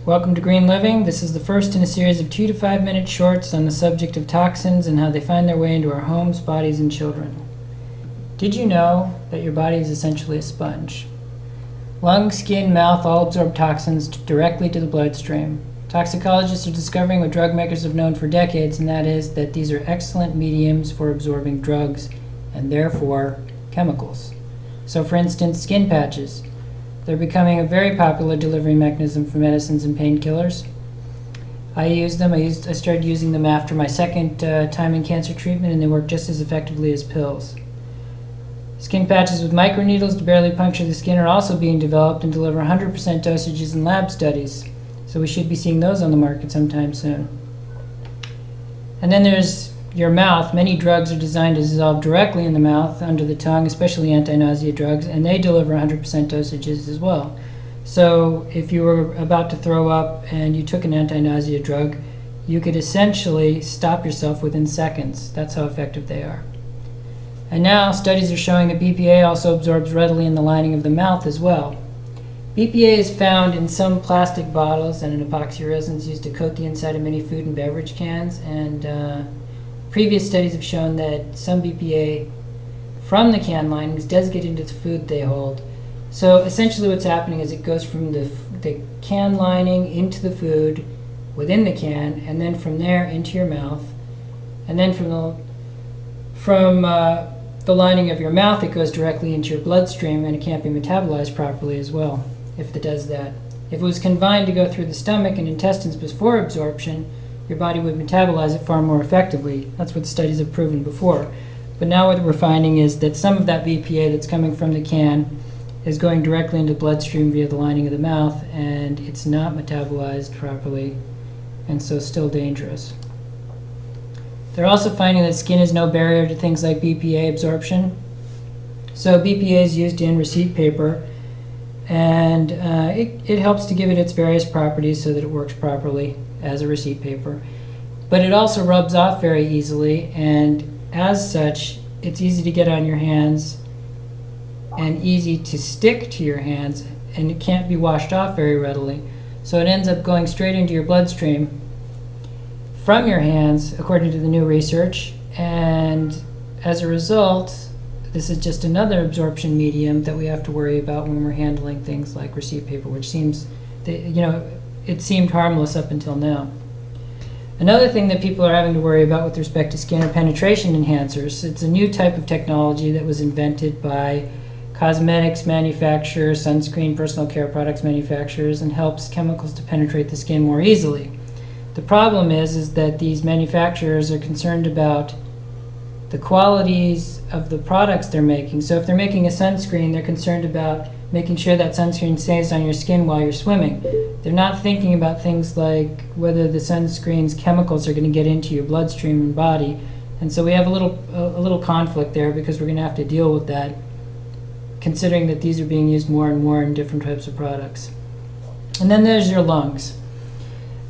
Welcome to Green Living. This is the first in a series of 2 to 5 minute shorts on the subject of toxins and how they find their way into our homes, bodies, and children. Did you know that your body is essentially a sponge? Lung, skin, mouth all absorb toxins directly to the bloodstream. Toxicologists are discovering what drug makers have known for decades, and that is that these are excellent mediums for absorbing drugs and therefore chemicals. So for instance, skin patches. They're becoming a very popular delivery mechanism for medicines and painkillers. I use them. I started using them after my second time in cancer treatment, and they work just as effectively as pills. Skin patches with microneedles to barely puncture the skin are also being developed and deliver 100% dosages in lab studies. So we should be seeing those on the market sometime soon. And then there's your mouth. Many drugs are designed to dissolve directly in the mouth, under the tongue, especially anti-nausea drugs, and they deliver 100% dosages as well. So if you were about to throw up and you took an anti-nausea drug, you could essentially stop yourself within seconds. That's how effective they are. And now studies are showing that BPA also absorbs readily in the lining of the mouth as well. BPA is found in some plastic bottles and in epoxy resins used to coat the inside of many food and beverage cans, and previous studies have shown that some BPA from the can linings does get into the food they hold. So essentially what's happening is it goes from the can lining into the food within the can, and then from there into your mouth, and then from the lining of your mouth it goes directly into your bloodstream, and it can't be metabolized properly as well if it does that. If it was confined to go through the stomach and intestines before absorption, your body would metabolize it far more effectively. That's what studies have proven before. But now what we're finding is that some of that BPA that's coming from the can is going directly into the bloodstream via the lining of the mouth, and it's not metabolized properly, and so still dangerous. They're also finding that skin is no barrier to things like BPA absorption. So BPA is used in receipt paper, and it helps to give it its various properties so that it works properly as a receipt paper. But it also rubs off very easily, and as such, it's easy to get on your hands and easy to stick to your hands, and it can't be washed off very readily. So it ends up going straight into your bloodstream from your hands, according to the new research, and as a result, this is just another absorption medium that we have to worry about when we're handling things like receipt paper, which seems, it seemed harmless up until now. Another thing that people are having to worry about with respect to skin are penetration enhancers. It's a new type of technology that was invented by cosmetics manufacturers, sunscreen, personal care products manufacturers, and helps chemicals to penetrate the skin more easily. The problem is that these manufacturers are concerned about the qualities of the products they're making. So if they're making a sunscreen, they're concerned about making sure that sunscreen stays on your skin while you're swimming. They're not thinking about things like whether the sunscreen's chemicals are going to get into your bloodstream and body. And so we have a little conflict there, because we're going to have to deal with that, considering that these are being used more and more in different types of products. And then there's your lungs.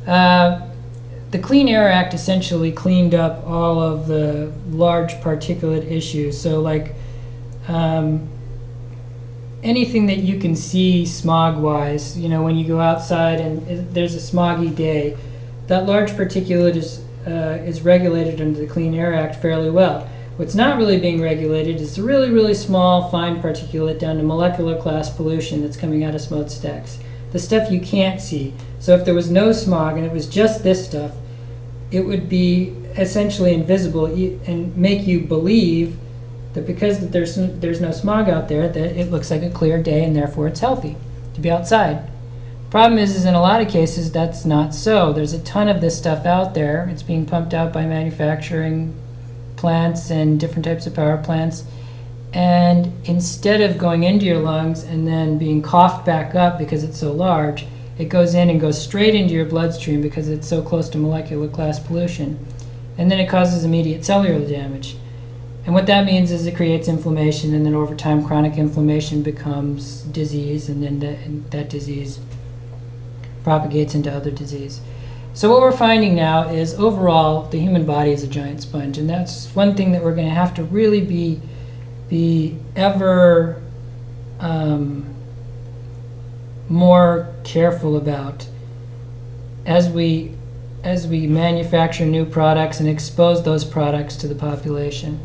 The Clean Air Act essentially cleaned up all of the large particulate issues. So like anything that you can see smog-wise, when you go outside and there's a smoggy day, that large particulate is regulated under the Clean Air Act fairly well. What's not really being regulated is the really, really small, fine particulate down to molecular class pollution that's coming out of smokestacks. The stuff you can't see. So if there was no smog and it was just this stuff, it would be essentially invisible and make you believe that because there's no smog out there, that it looks like a clear day and therefore it's healthy to be outside. Problem is in a lot of cases that's not so. There's a ton of this stuff out there. It's being pumped out by manufacturing plants and different types of power plants, and instead of going into your lungs and then being coughed back up because it's so large, it goes in and goes straight into your bloodstream because it's so close to molecular class pollution, and then it causes immediate cellular damage. And what that means is it creates inflammation, and then over time chronic inflammation becomes disease, and then that disease propagates into other disease. So what we're finding now is overall the human body is a giant sponge, and that's one thing that we're going to have to really be ever more careful about. as we manufacture new products and expose those products to the population,